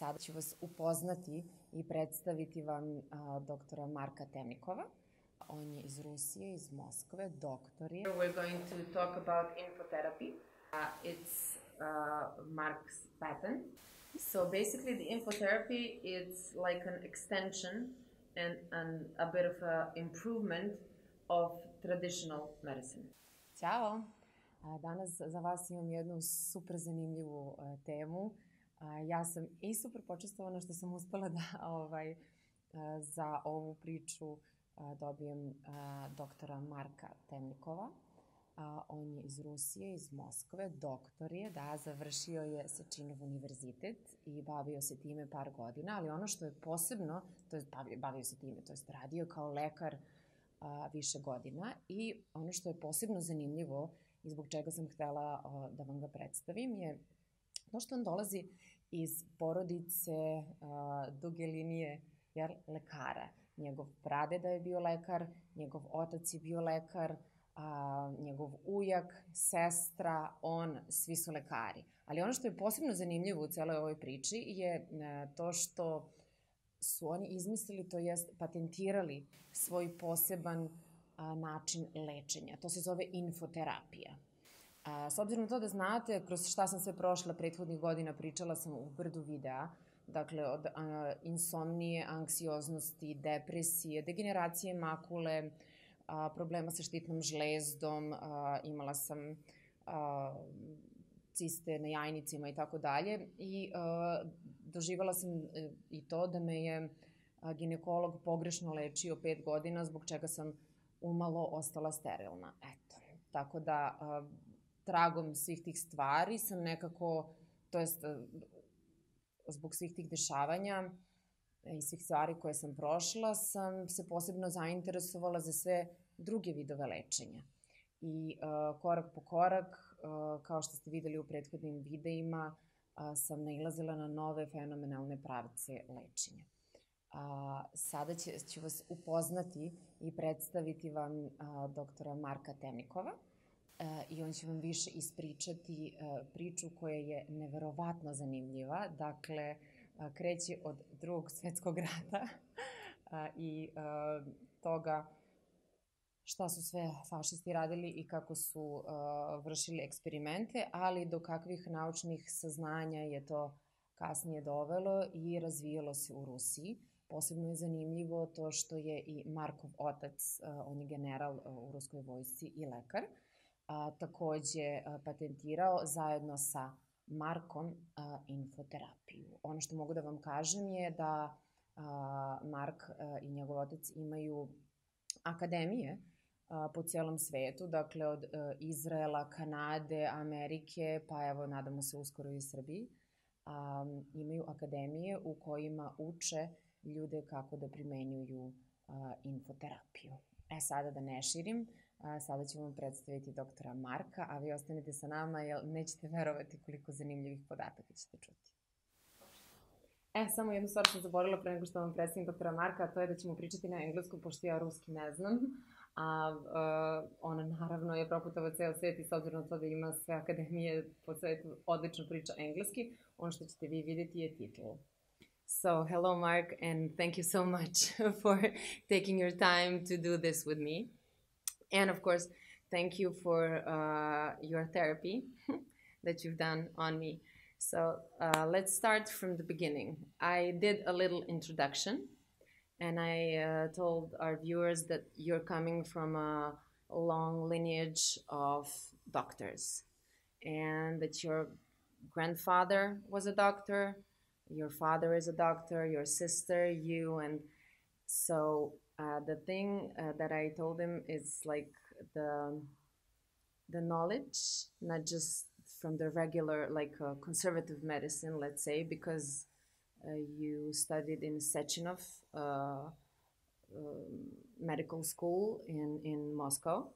Sada ću vas upoznati i predstaviti vam doktora Marka Temnikova. On je iz Rusije, iz Moskve, doktor je. We're going to talk about Infoterapija. It's Mark's patent. So basically the Infotherapy is like an extension and a bit of an improvement of traditional medicine. Ćao! Danas za vas imam jednu super zanimljivu temu. Ja sam i super počestovana što sam uspela da za ovu priču dobijem doktora Marka Temnikova. On je iz Rusije, iz Moskve, doktor je, završio je Sečinov univerzitet i bavio se time par godina, ali ono što je posebno, to je bavio se time, to je radio kao lekar više godina i ono što je posebno zanimljivo i zbog čega sam htela da vam ga predstavim je to što on dolazi iz porodice duge linije lekara. Njegov pradeda je bio lekar, njegov otac je bio lekar, njegov ujak, sestra, on, svi su lekari. Ali ono što je posebno zanimljivo u celoj ovoj priči je to što su oni izmislili, to jest patentirali svoj poseban način lečenja. To se zove infoterapija. S obzirom na to da znate, kroz šta sam sve prošla prethodnih godina, pričala sam u brdu videa, dakle od insomnije, anksioznosti, depresije, degeneracije makule, problema sa štitnom žlezdom, imala sam ciste na jajnicima i tako dalje i doživala sam i to da me je ginekolog pogrešno lečio 5 godina, zbog čega sam umalo ostala sterilna. Eto, tako da tragom svih tih stvari sam nekako, to jest zbog svih tih dešavanja i svih stvari koje sam prošla, sam se posebno zainteresovala za sve druge vidove lečenja. I korak po korak, kao što ste videli u prethodnim videima, sam nailazila na nove fenomenalne pravce lečenja. Sada ću vas upoznati i predstaviti vam doktora Marka Temnikova i on će vam više ispričati priču koja je neverovatno zanimljiva. Dakle, kreće od Drugog svetskog rata i toga šta su sve fašisti radili i kako su vršili eksperimente, ali do kakvih naučnih saznanja je to kasnije dovelo i razvijalo se u Rusiji. Posebno je zanimljivo to što je i Markov otac, on je general u ruskoj vojsci i lekar, takođe patentirao zajedno sa Markom infoterapiju. Ono što mogu da vam kažem je da Mark i njegov otac imaju akademije po celom svetu, dakle od Izraela, Kanade, Amerike, pa evo nadamo se uskoro i Srbiji. Imaju akademije u kojima uče ljude kako da primenjuju infoterapiju. Sada da ne širim, sada ću vam predstaviti doktora Marka, a vi ostanite sa nama jer nećete verovati koliko zanimljivih podataka ćete čuti. Samo jednu stvar sam zaboravila pre nego što vam predstavim doktora Marka, a to je da ćemo pričati na engleskom, pošto ja ruski ne znam. Ona naravno je proputovao ceo svet i s obzirom na to da ima sve akademije po svetu, odlično priča engleski. Ono što ćete vi vidjeti je titl. So, hello Mark, and thank you so much for taking your time to do this with me. And of course, thank you for your therapy that you've done on me. So let's start from the beginning. I did a little introduction, and I told our viewers that you're coming from a long lineage of doctors, and that your grandfather was a doctor, your father is a doctor, your sister, you, and so the thing that I told him is like the knowledge, not just from the regular, like conservative medicine, let's say, because you studied in Sechinov medical school in Moscow,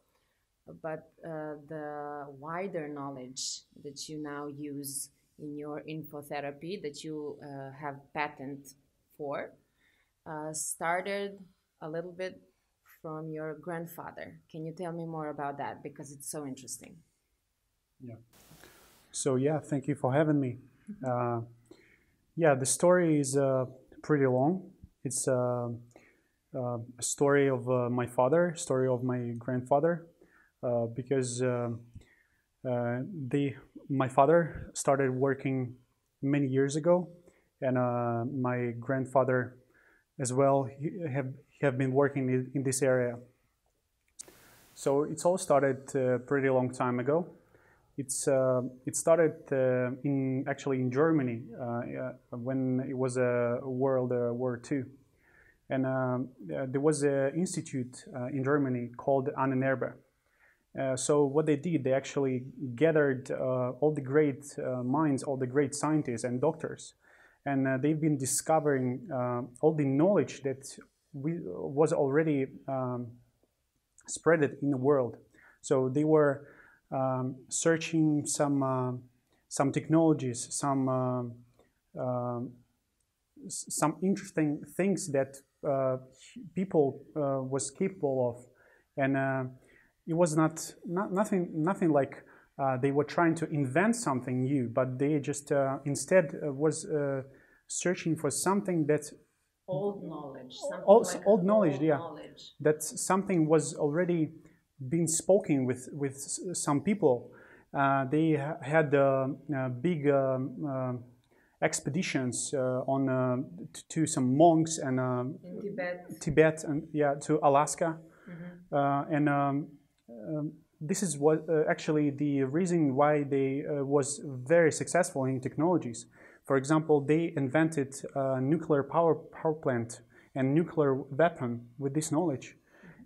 but the wider knowledge that you now use in your infotherapy that you have patent for started a little bit from your grandfather. Can you tell me more about that, because it's so interesting? Yeah. So yeah, thank you for having me. Yeah, the story is pretty long. It's a story of my father, story of my grandfather, because my father started working many years ago, and my grandfather as well have been working in this area. So it's all started pretty long time ago. It started actually in Germany when it was World War II, and there was an institute in Germany called Ahnenerbe. So what they did, they actually gathered all the great minds, all the great scientists and doctors, and they've been discovering all the knowledge that was already spread in the world. So they were searching some technologies, some interesting things that people was capable of, and it was nothing like they were trying to invent something new, but they just instead was searching for something that old knowledge, old knowledge, yeah, that something was already been spoken with some people. They had big expeditions to some monks and in Tibet and to Alaska, and this is what actually the reason why they was very successful in technologies. For example, they invented a nuclear power plant and nuclear weapon with this knowledge,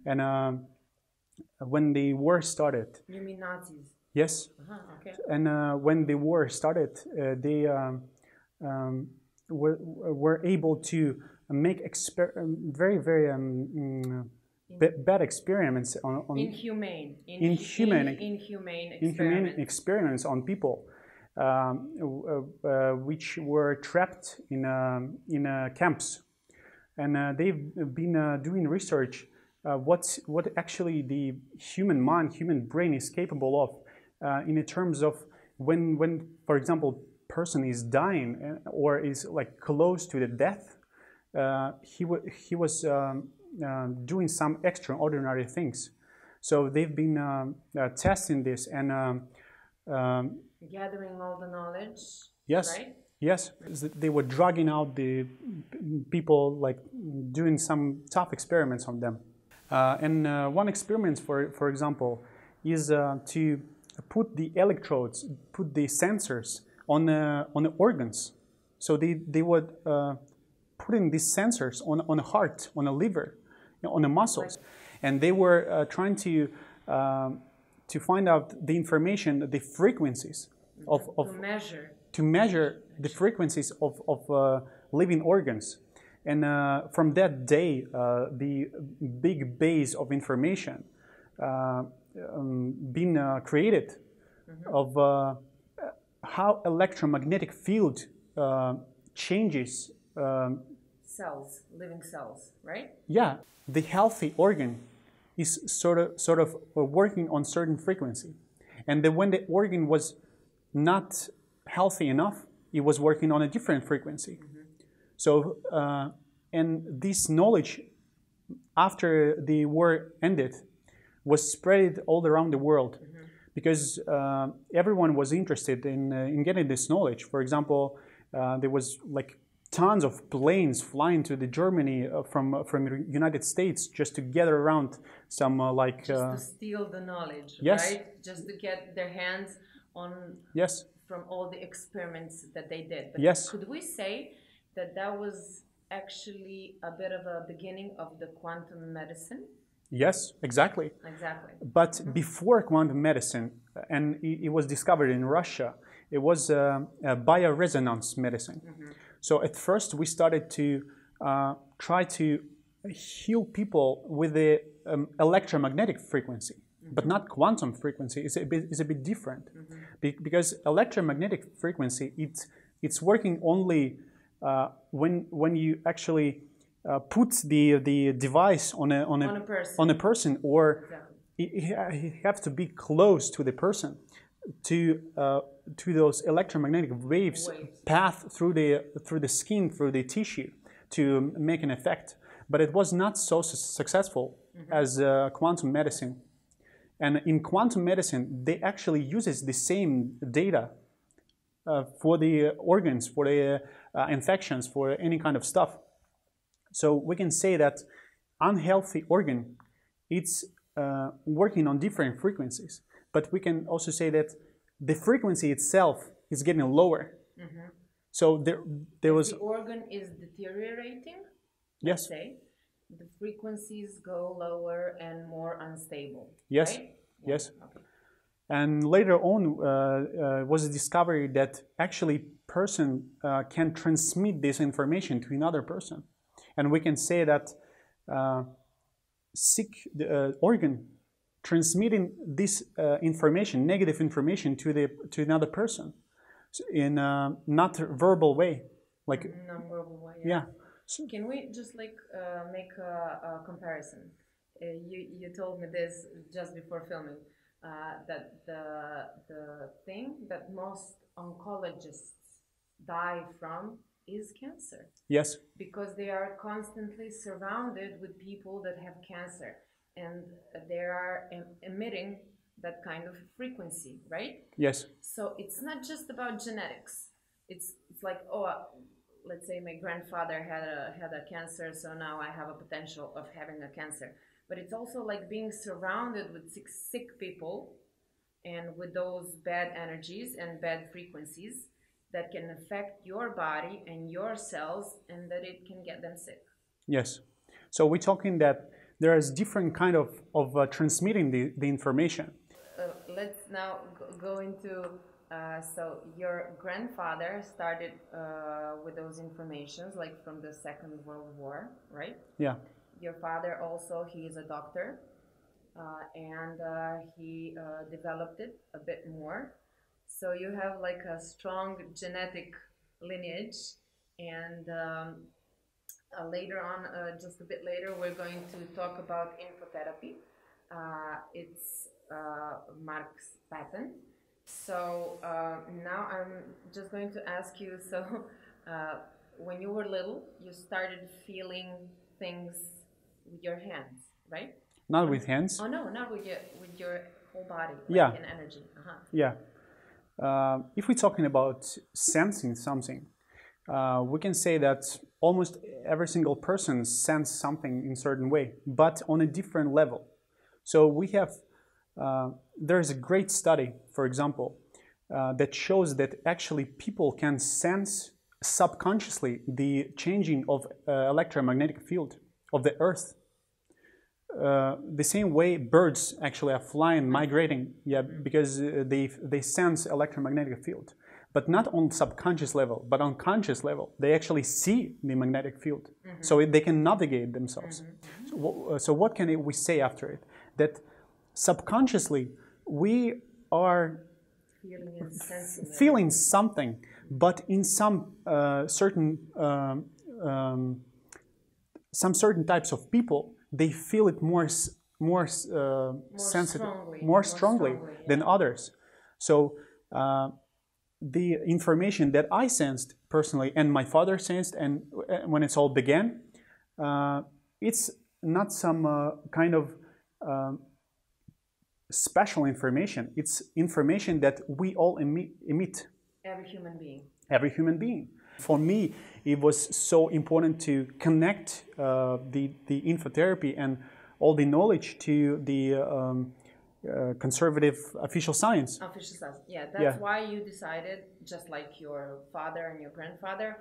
and when the war started. You mean Nazis? Yes. Okay. And when the war started, they were able to make very bad experiments on inhumane experiments on people, which were trapped in camps, and they've been doing research. What actually the human mind, human brain is capable of, in terms of when, for example, person is dying or is like close to the death, he was doing some extraordinary things. So they've been testing this and gathering all the knowledge. Yes. Right? Yes, they were drugging out the people, like doing some tough experiments on them. And one experiment, for example, is to put the electrodes, put the sensors on the organs. So they would put in these sensors on the heart, on the liver, on the muscles, and they were trying to find out the information, the frequencies to measure the frequencies of living organs. And from that day, the big base of information been created of how electromagnetic field changes cells, living cells, right? Yeah, the healthy organ is sort of working on certain frequency, and then when the organ was not healthy enough, it was working on a different frequency. So, and this knowledge, after the war ended, was spread all around the world, because everyone was interested in getting this knowledge. For example, there was like tons of planes flying to Germany from the United States just to gather around some just to steal the knowledge, yes. Right? Just to get their hands on yes. from all the experiments that they did. But yes. Could we say that was actually a bit of a beginning of the quantum medicine? Yes, exactly. Exactly. But before quantum medicine, and it was discovered in Russia, it was a bioresonance medicine. So at first we started to try to heal people with the electromagnetic frequency, but not quantum frequency. It's a bit different, because electromagnetic frequency, it's working only when you actually put the device on a person, or exactly. It have to be close to the person to those electromagnetic waves path through the skin, through the tissue, to make an effect. But it was not so successful as quantum medicine. And in quantum medicine, they actually uses the same data for the organs, for the infections, for any kind of stuff. So we can say that unhealthy organ, it's working on different frequencies. But we can also say that the frequency itself is getting lower. So there was... The organ is deteriorating, yes. Say, the frequencies go lower and more unstable. Yes, right? yes. Okay. And later on was a discovery that actually person can transmit this information to another person. And we can say that sick organ transmitting this information, negative information, to another person in a not verbal way, like non-verbal way. Yeah. So, can we just like make a comparison? You told me this just before filming, that the thing that most oncologists die from is cancer. Yes. Because they are constantly surrounded with people that have cancer, and they are emitting that kind of frequency, right? Yes. So it's not just about genetics. It's like, oh, let's say my grandfather had a cancer, so now I have a potential of having a cancer. But it's also like being surrounded with sick people and with those bad energies and bad frequencies that can affect your body and your cells, and that it can get them sick. Yes. So we're talking that there is different kind of transmitting the information. Let's now go into, so your grandfather started with those informations, like from the Second World War, right? Yeah. Your father also, he is a doctor, and he developed it a bit more. So you have like a strong genetic lineage, and later on, just a bit later, we're going to talk about Infoterapija. It's Mark's patent. So now I'm just going to ask you, so when you were little, you started feeling things with your hands, right? Not with hands. Oh no, not with your whole body, like yeah. in energy. Yeah. If we're talking about sensing something, we can say that almost every single person senses something in a certain way, but on a different level. So we have, there's a great study, for example, that shows that actually people can sense subconsciously the changing of electromagnetic field of the Earth. The same way birds actually are flying, migrating, yeah, because they sense electromagnetic field, but not on subconscious level, but on conscious level. They actually see the magnetic field, so they can navigate themselves. So what can we say after it? That subconsciously we are feeling something, but in some certain types of people, they feel it more sensitive, more strongly than others. So the information that I sensed personally, and my father sensed, and when it's all began, it's not some kind of special information. It's information that we all emit. Every human being. Every human being. For me, it was so important to connect the infotherapy and all the knowledge to the conservative official science. Official science, yeah. That's why you decided, just like your father and your grandfather,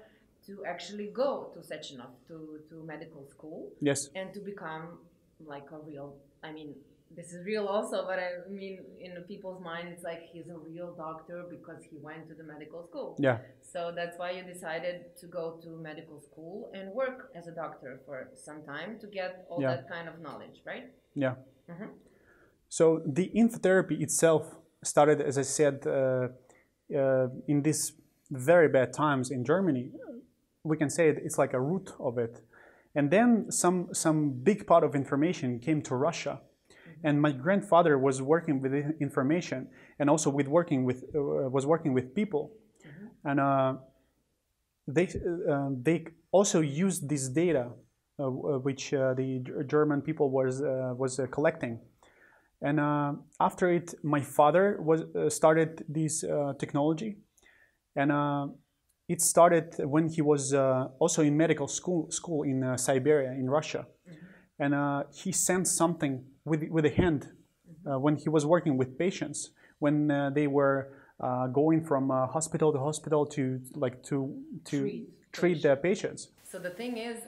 to actually go to Sechenov, to medical school. Yes. And to become like a real, I mean, this is real also, but I mean, in people's mind, it's like he's a real doctor because he went to the medical school. Yeah. So that's why you decided to go to medical school and work as a doctor for some time to get all that kind of knowledge, right? Yeah. So the infotherapy itself started, as I said, in these very bad times in Germany. We can say it's like a root of it. And then some big part of information came to Russia. And my grandfather was working with information and also with working with people. And they also used this data which the German people was collecting. And after it, my father started this technology, and it started when he was also in medical school in Siberia, in Russia. And he sensed something with a hand when he was working with patients, when they were going from hospital to hospital to treat their patients. So the thing is,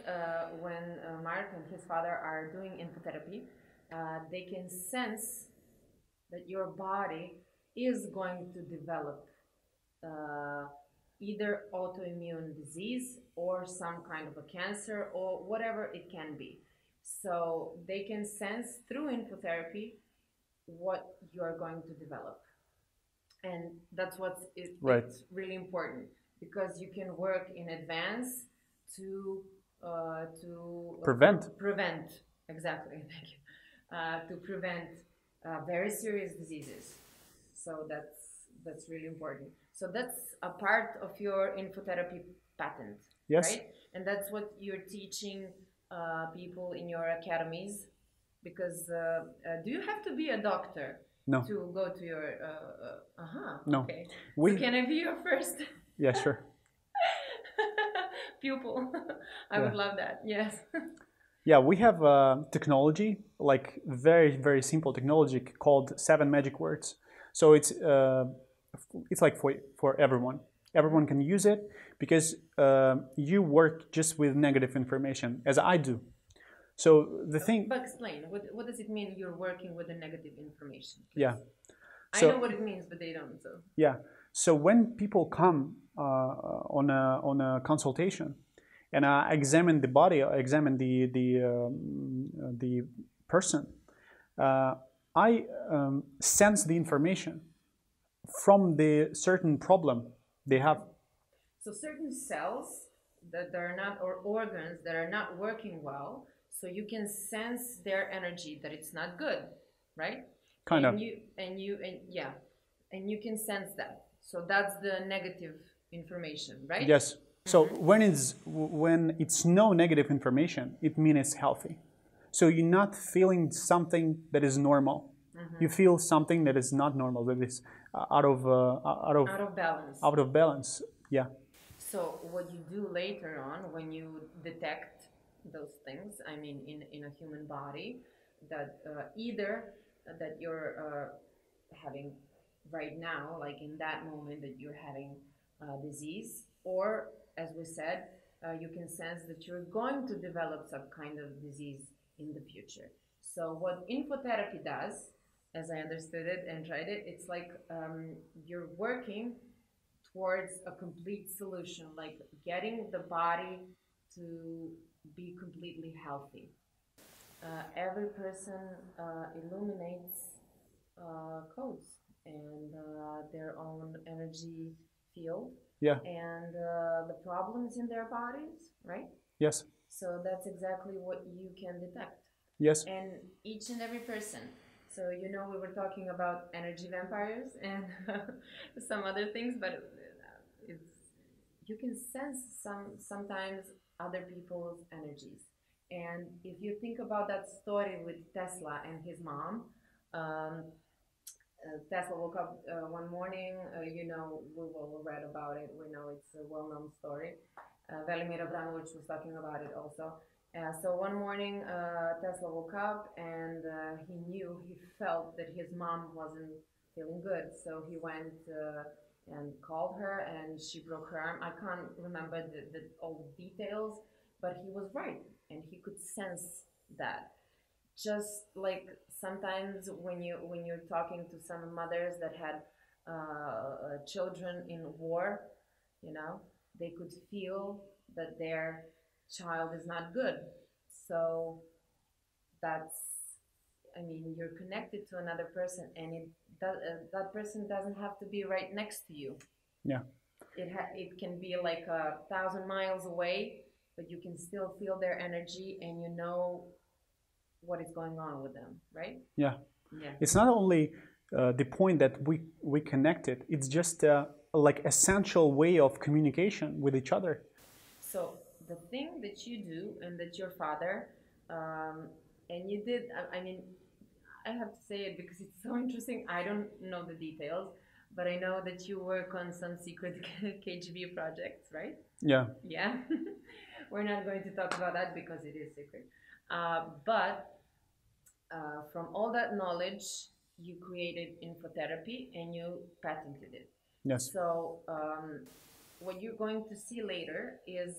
when Mark and his father are doing Infoterapie, they can sense that your body is going to develop either autoimmune disease or some kind of a cancer or whatever it can be. So they can sense through Infoterapie what you're going to develop. And that's what's it's really important, because you can work in advance to prevent. Exactly, thank you. To prevent very serious diseases. So that's really important. So that's a part of your Infoterapie patent, right? And that's what you're teaching people in your academies, because do you have to be a doctor to go to your no. Okay. So can I be your first yeah, sure. pupil? I would love that. Yes. Yeah, we have technology, like very, very simple technology called 7 magic words. So it's like for everyone. Everyone can use it, because you work just with negative information, as I do. So the thing... But explain, what does it mean you're working with the negative information? Yeah. So, I know what it means, but they don't, so... Yeah. So when people come on a consultation, and I examine the body, I examine the person, I sense the information from the certain problem they have. So certain cells that are not, or organs that are not working well, so you can sense their energy that it's not good, right? Kind of. And you can sense that. So that's the negative information, right? Yes. So when it's no negative information, it means it's healthy. So you're not feeling something that is normal. You feel something that is not normal, that is out of balance. Out of balance. Yeah. So what you do later on, when you detect those things, I mean, in a human body, that either that you're having right now, like in that moment that you're having disease, or as we said, you can sense that you're going to develop some kind of disease in the future. So what Infoterapie does, as I understood it and tried it, it's like you're working towards a complete solution, like getting the body to be completely healthy. Every person illuminates codes and their own energy field. Yeah. And the problems in their bodies, right? Yes. So that's exactly what you can detect. Yes. And each and every person. So, you know, we were talking about energy vampires and some other things, but you can sense sometimes other people's energies. And if you think about that story with Tesla and his mom, Tesla woke up one morning, you know, we all read about it, we know it's a well-known story. Velimir Abramovich was talking about it also. So one morning, Tesla woke up and he felt that his mom wasn't feeling good. So he went and called her and she broke her arm. I can't remember all the details, but he was right and he could sense that. Just like sometimes when you're talking to some mothers that had children in war, you know, they could feel that their child is not good. So that's, I mean, you're connected to another person, and that person doesn't have to be right next to you. Yeah. It can be like 1,000 miles away, but you can still feel their energy, and you know what is going on with them, right? Yeah. Yeah. It's not only the point that we connected, it's just like essential way of communication with each other. So the thing that you do and that your father, and you did, I mean, I have to say it because it's so interesting. I don't know the details, but I know that you work on some secret KGB projects, right? Yeah. Yeah. We're not going to talk about that because it is secret. But from all that knowledge, you created Infotherapy and you patented it. Yes. So what you're going to see later is,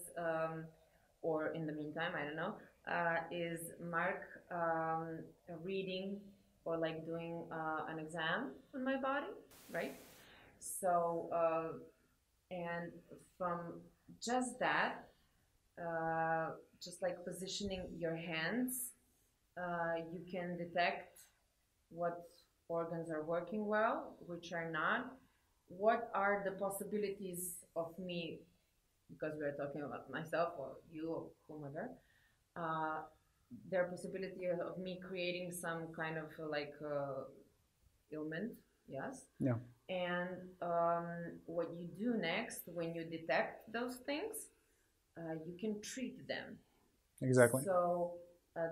or in the meantime, I don't know, is Mark reading or like doing an exam on my body, right? So, and from just that, just like positioning your hands, you can detect what organs are working well, which are not. What are the possibilities of me, because we're talking about myself or you or whomever, there are possibility of me creating some kind of like ailment, yes? Yeah. And what you do next, when you detect those things, you can treat them. Exactly. So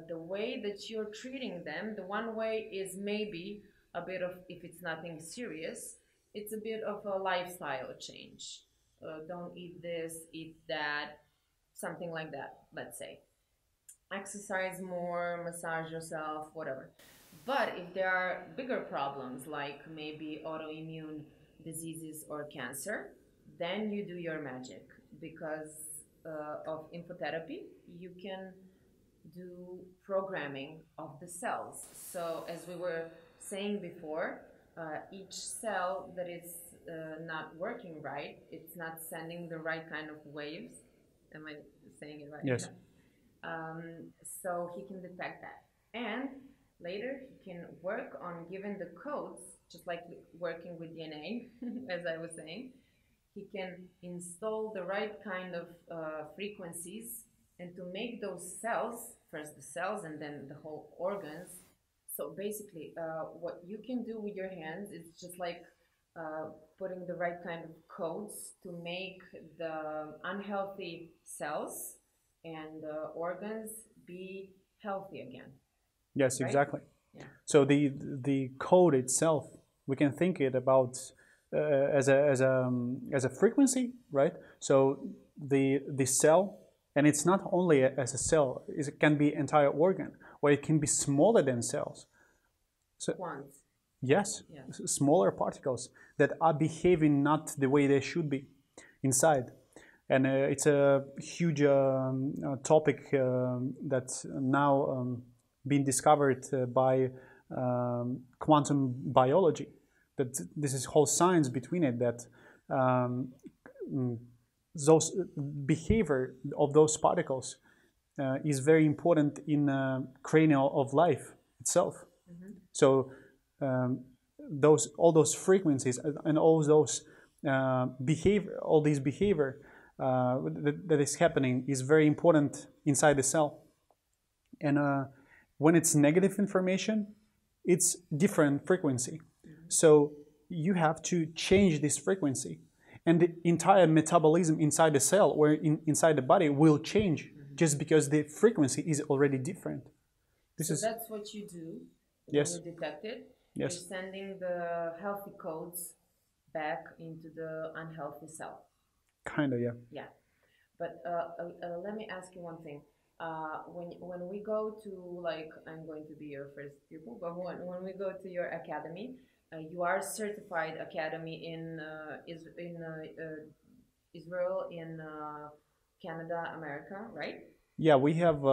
the way that you're treating them, the one way is maybe a bit of, if it's nothing serious, it's a bit of a lifestyle change. Don't eat this, eat that, something like that, let's say. Exercise more, massage yourself, whatever. But if there are bigger problems like maybe autoimmune diseases or cancer, then you do your magic. Because of Infotherapy, you can do programming of the cells. So as we were saying before, each cell that is not working right, it's not sending the right kind of waves. Am I saying it right? Yes. So he can detect that. And later he can work on giving the codes, just like working with DNA, as I was saying. He can install the right kind of frequencies and to make those cells, first the cells and then the whole organs. So basically, what you can do with your hands is just like putting the right kind of codes to make the unhealthy cells and organs be healthy again. Yes, right? exactly. Yeah. So the code itself, we can think it about as a frequency, right? So the cell, and it's not only as a cell, it can be entire organ, or it can be smaller than cells. So Quants. yes, Yeah. smaller particles that are behaving not the way they should be inside. And it's a huge topic that's now being discovered by quantum biology. That this is whole science between it, that those behavior of those particles is very important in cranial of life itself. Mm-hmm. So all those frequencies and all those behavior, all these behavior that is happening is very important inside the cell. And when it's negative information, it's different frequency. So you have to change this frequency, and the entire metabolism inside the cell or inside the body will change just because the frequency is already different. So that's what you do. Yes. When you detect it. Yes. You're sending the healthy codes back into the unhealthy cell. Kind of, yeah. Yeah. But let me ask you one thing. When we go to, like, I'm going to be your first pupil, but when we go to your academy, you are certified academy in Israel, in Canada, America, right? Yeah, we have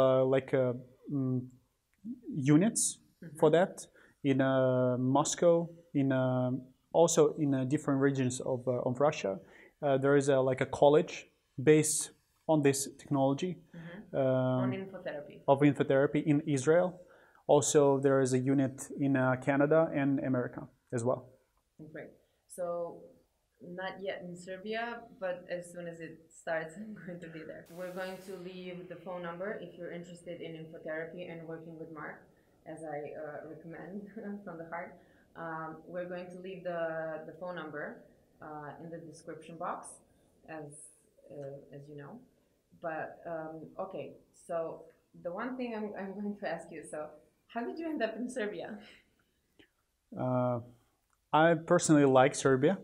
units for that in Moscow, in also in different regions of Russia. There is a college based on this technology on Infotherapy. of Infotherapy in Israel. Also, there is a unit in Canada and America as well. Great. So not yet in Serbia, but as soon as it starts, I'm going to be there. We're going to leave the phone number if you're interested in infotherapy and working with Mark, as I recommend from the heart. We're going to leave the phone number in the description box, as you know. But okay, so the one thing I'm going to ask you, so how did you end up in Serbia? I personally like Serbia,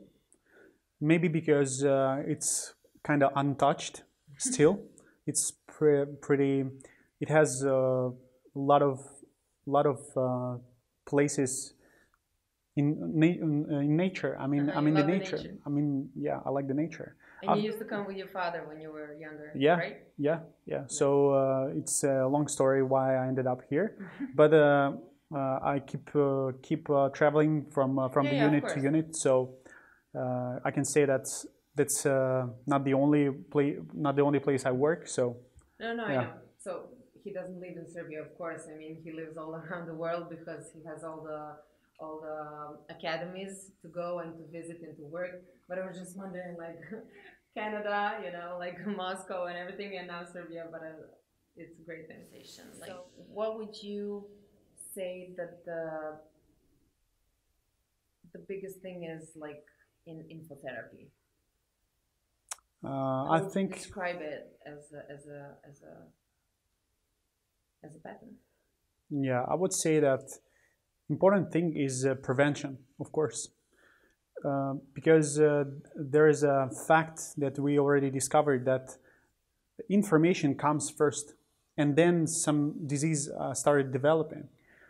maybe because it's kind of untouched still. It's pretty. It has a lot of places in nature. I mean, the nature. I mean, yeah, I like the nature. And you used to come with your father when you were younger, yeah, right? Yeah. So it's a long story why I ended up here, but I keep traveling from the unit to unit. So I can say that's not the only place I work. So no, yeah. I know. So he doesn't live in Serbia, of course. I mean, he lives all around the world because he has all the academies to go and to visit and to work. But I was just wondering, like, Canada, you know, like Moscow and everything, and now Serbia, but it's a great sensation. Like, so what would you say that the biggest thing is, like, in infotherapy? I think describe it as a pattern. Yeah, I would say that important thing is prevention, of course. Because there is a fact that we already discovered, that information comes first and then some disease started developing.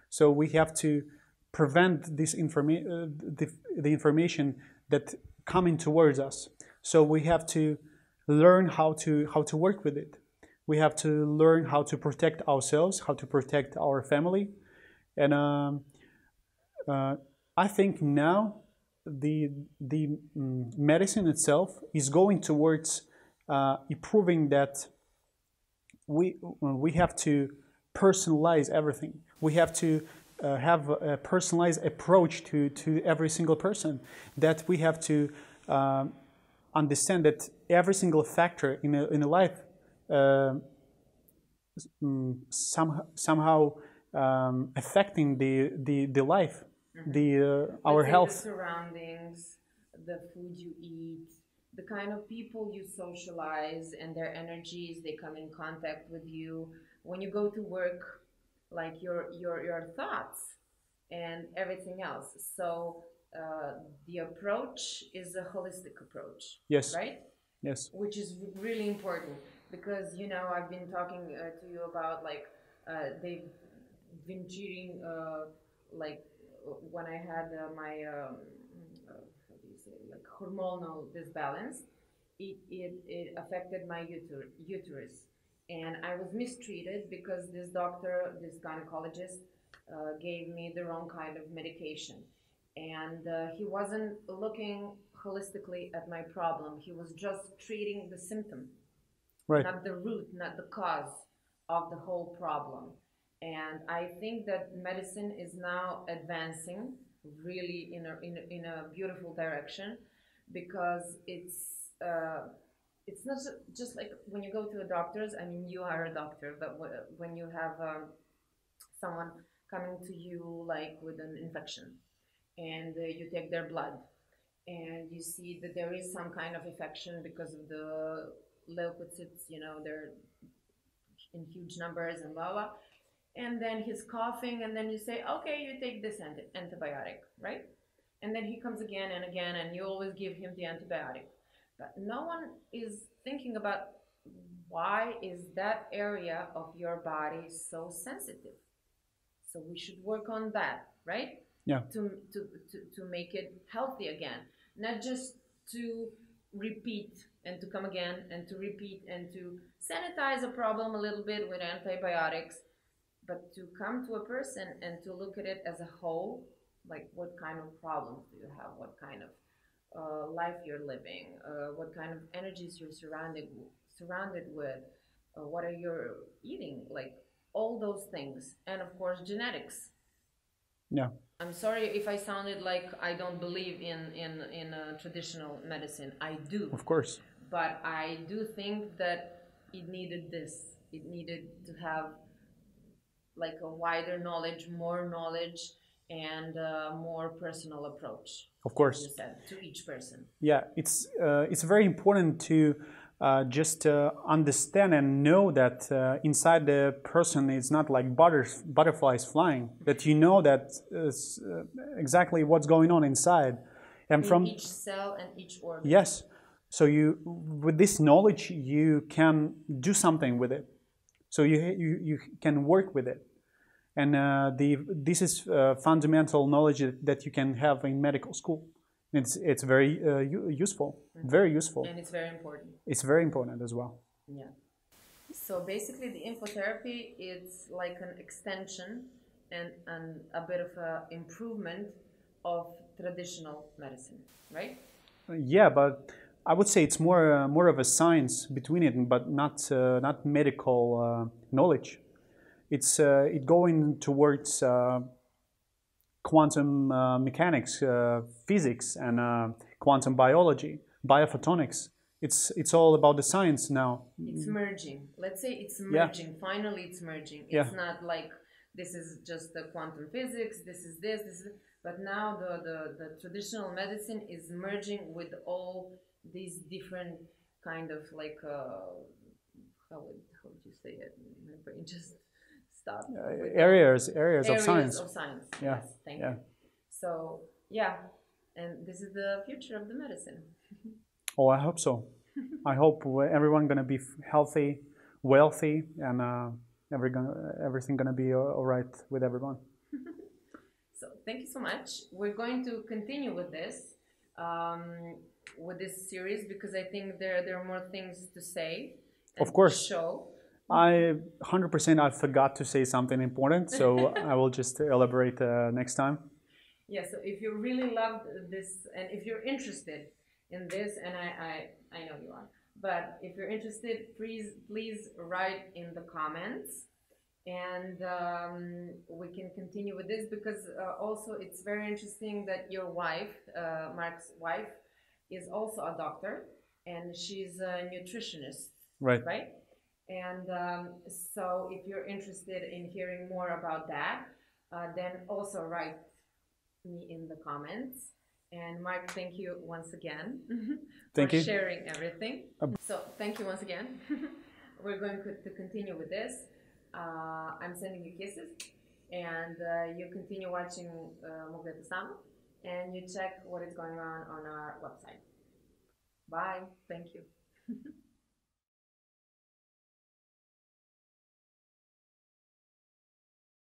So we have to prevent this the information that coming towards us. So we have to learn how to work with it. We have to learn how to protect ourselves, how to protect our family. And I think now the medicine itself is going towards proving that we have to personalize everything. We have to have a personalized approach to every single person. That we have to understand that every single factor in a life somehow affecting the life. Our health, the surroundings, the food you eat, the kind of people you socialize, and their energies, they come in contact with you when you go to work, like your thoughts and everything else. So the approach is a holistic approach. Yes. Right? Yes. Which is really important because, you know, I've been talking to you about, like, they've been cheating, like, when I had my how do you say, like, hormonal disbalance, it affected my uterus, and I was mistreated because this doctor, this gynecologist, gave me the wrong kind of medication, and he wasn't looking holistically at my problem. He was just treating the symptom, right, not the root, not the cause of the whole problem. And I think that medicine is now advancing really in a beautiful direction, because it's not just like when you go to the doctors. I mean, you are a doctor, but when you have someone coming to you, like, with an infection, and you take their blood, and you see that there is some kind of infection because of the leukocytes, you know, they're in huge numbers and blah blah. And then he's coughing, and then you say, okay, you take this antibiotic, right? And then he comes again and again, and you always give him the antibiotic. But no one is thinking about why is that area of your body so sensitive. So we should work on that, right? Yeah. To make it healthy again, not just to repeat and to come again and to repeat and to sanitize a problem a little bit with antibiotics, but to come to a person and to look at it as a whole, like, what kind of problems do you have, what kind of life you're living, what kind of energies you're surrounded with, what are you eating, like all those things, and of course genetics. Yeah. I'm sorry if I sounded like I don't believe in traditional medicine. I do. Of course. But I do think that it needed this. It needed to have like a wider knowledge, more knowledge, and a more personal approach. Of course. As you said, to each person. Yeah, it's very important to just understand and know that inside the person it's not like butterflies flying. That you know that exactly what's going on inside, and from each cell and each organ. Yes. So with this knowledge, you can do something with it. So you can work with it, and this is fundamental knowledge that you can have in medical school. It's very useful, very useful. And it's very important. It's very important as well. Yeah. So basically the infotherapy is like an extension and a bit of an improvement of traditional medicine, right? Yeah, but I would say it's more of a science between it, but not medical knowledge. It's going towards quantum mechanics, physics, and quantum biology, biophotonics. It's all about the science now. It's merging. Let's say it's merging. Yeah. Finally, it's merging. It's not like this is just the quantum physics. This is this. But now the traditional medicine is merging with all these different kind of like how would you say it? My brain just stopped. Areas of science. Yeah. Yes, thank you. So yeah, and this is the future of the medicine. Oh, I hope so. I hope everyone gonna be healthy, wealthy, and everything gonna be all right with everyone. So thank you so much. We're going to continue with this series because I think there are more things to say. And of course. To show. 100% I forgot to say something important, so I will just elaborate next time. Yeah. So if you really loved this, and if you're interested in this, and I know you are, but if you're interested, please write in the comments. And we can continue with this because also it's very interesting that your wife, Mark's wife, is also a doctor and she's a nutritionist. Right. Right? And so if you're interested in hearing more about that, then also write me in the comments. And Mark, thank you once again for sharing everything. So thank you once again. We're going to continue with this. I'm sending you kisses, and you continue watching Pomogle, Samo, and you check what is going on our website. Bye. Thank you.